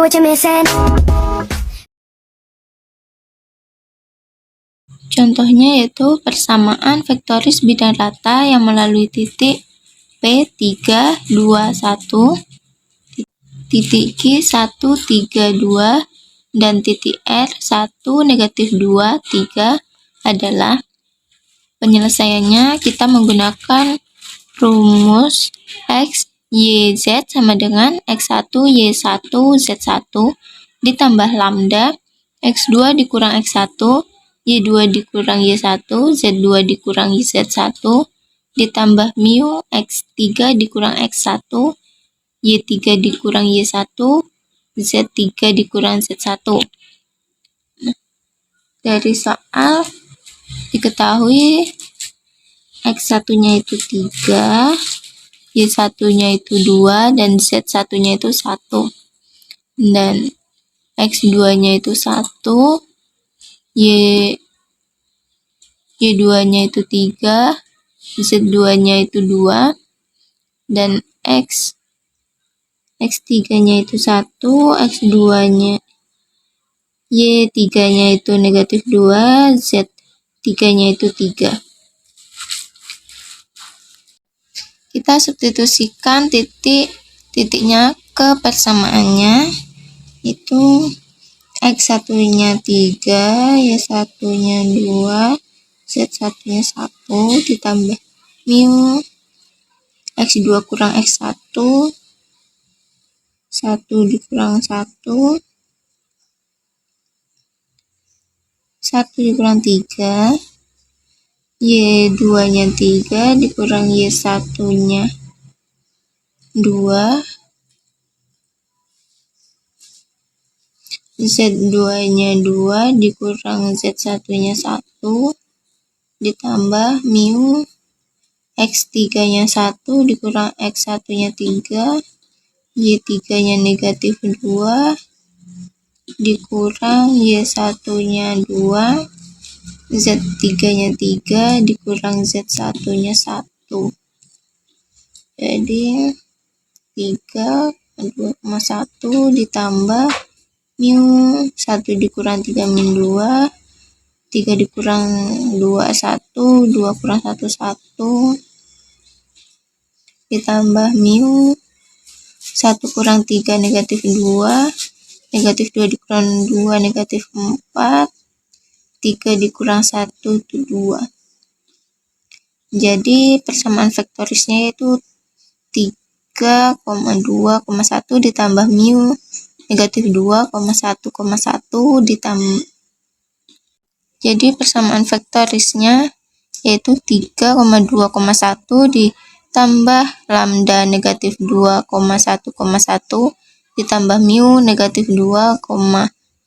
what you're missing. Contohnya yaitu persamaan vektoris bidang rata yang melalui titik P3, 2, 1, titik Q, 1, 3, 2, dan titik R, 1, negatif 2, 3 adalah penyelesaiannya kita menggunakan rumus X, Y, Z sama dengan X1, Y1, Z1 ditambah lambda X2 dikurang X1, Y2 dikurang Y1, Z2 dikurang Z1 ditambah mu X3 dikurang X1, Y3 dikurang Y1, Z3 dikurang Z1. Dari soal diketahui X1-nya itu 3, Y1-nya itu 2, dan Z1-nya itu 1. Dan X2-nya itu 1, Y2-nya itu 3, Z2-nya itu 2, dan X3-nya itu 1, X2-nya, Y3-nya itu negatif 2, Z3-nya itu 3. Kita substitusikan titiknya ke persamaannya, itu X1-nya 3, Y1-nya 2, Z1-nya 1 ditambah mu X2 kurang X1, 1 dikurang 1, 1 dikurang 3, Y2-nya 3 dikurang Y1-nya 2, Z2-nya 2 dikurang Z1-nya 1 ditambah mu X3-nya 1 dikurang X1-nya 3, Y3-nya negatif 2 dikurang Y1-nya 2, Z3-nya 3 dikurang Z1-nya 1. Jadi 3,1 ditambah mu 1 dikurang 3 min 2, 3 dikurang 2, 1, 2 kurang 1, 1, ditambah mu 1 kurang 3 negatif 2, negatif 2 dikurang 2 negatif 4, 3 dikurang 1 itu 2. Jadi persamaan vektorisnya itu 3,2,1 ditambah mu negatif 2,1,1 ditambah. Jadi persamaan vektorisnya yaitu 3,2,1 ditambah lambda negatif 2,1,1 ditambah mu negatif 2,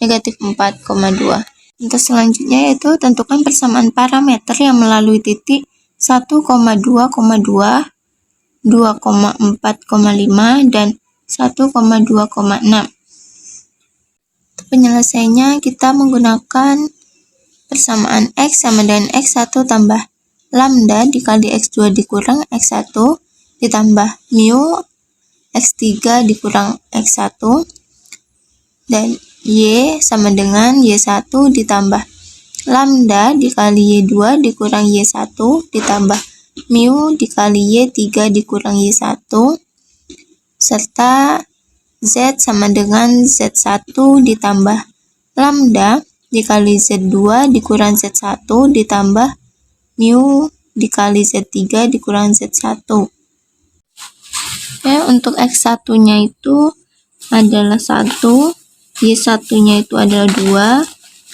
negatif 4,2. Untuk selanjutnya yaitu tentukan persamaan parameter yang melalui titik 1,2,2, 2,4,5, dan 1,2,6. Penyelesaiannya kita menggunakan persamaan X sama dengan X1 tambah lambda dikali X2 dikurang X1 ditambah mu X3 dikurang X1 dan Y sama dengan Y1 ditambah lambda dikali Y2 dikurang Y1 ditambah mu dikali Y3 dikurang Y1 serta Z sama dengan Z1 ditambah lambda dikali Z2 dikurang Z1 ditambah mu dikali Z3 dikurang Z1. Oke, untuk X1-nya itu adalah 1, Y1-nya itu adalah 2,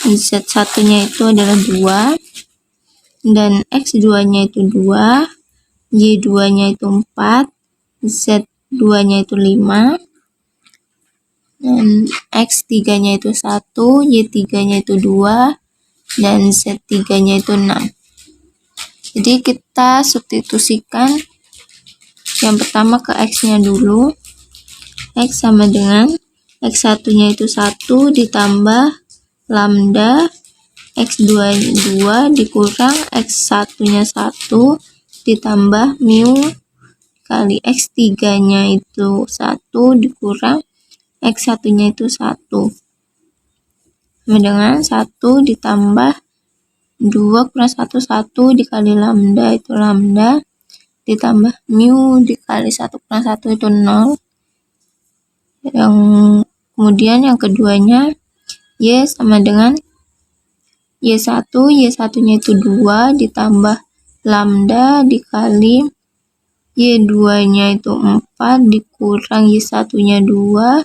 Z1-nya itu adalah 2, dan X2-nya itu 2, Y2-nya itu 4, Z2-nya itu 5, dan X3-nya itu 1, Y3-nya itu 2, dan Z3-nya itu 6. Jadi kita substitusikan yang pertama ke X-nya dulu. X sama dengan X1-nya itu 1 ditambah lambda X2 2 dikurang X1-nya 1 ditambah mu kali X3-nya itu 1 dikurang X satunya itu 1. Sama dengan 1 ditambah 2 kurang 1, 1 dikali lambda itu lambda, ditambah mu dikali 1 kurang 1 itu 0. Kemudian yang keduanya, Y sama dengan Y1, Y1-nya itu 2 ditambah lambda dikali Y2-nya itu 4 dikurang Y1-nya 2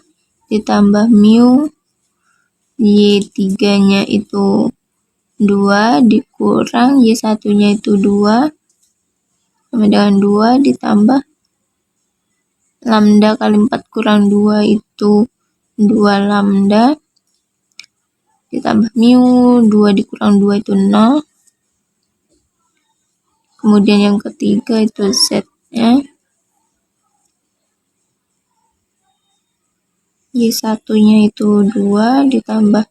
ditambah mu, Y3-nya itu 2 dikurang Y1-nya itu 2 sama dengan 2 ditambah lambda kali 4 kurang 2 itu 2 lambda ditambah mu, 2 dikurang 2 itu 0. Kemudian yang ketiga itu Z-nya. Y1-nya itu 2 ditambah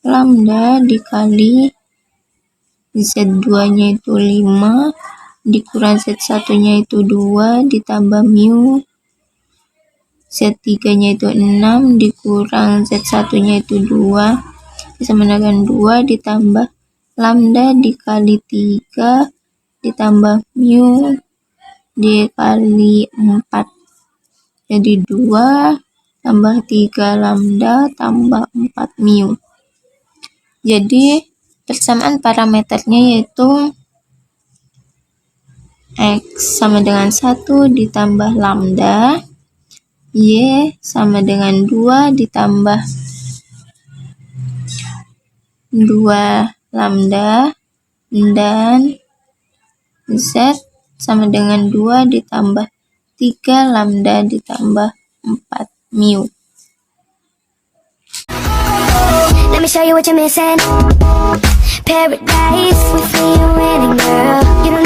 lambda dikali Z2-nya itu 5 dikurang Z1-nya itu 2 ditambah mu, Z3-nya itu 6 dikurang Z1-nya itu 2 sama dengan 2 ditambah lambda dikali 3 ditambah mu dikali 4. Jadi 2 tambah 3 lambda tambah 4 mu. Jadi persamaan parameternya yaitu X sama dengan 1 ditambah lambda, Y sama dengan 2 ditambah 2 lambda, dan Z sama dengan 2 ditambah 3 lambda ditambah 4 mu. Let me show you what you're missing. Paradise with me, you're winning, girl. You don't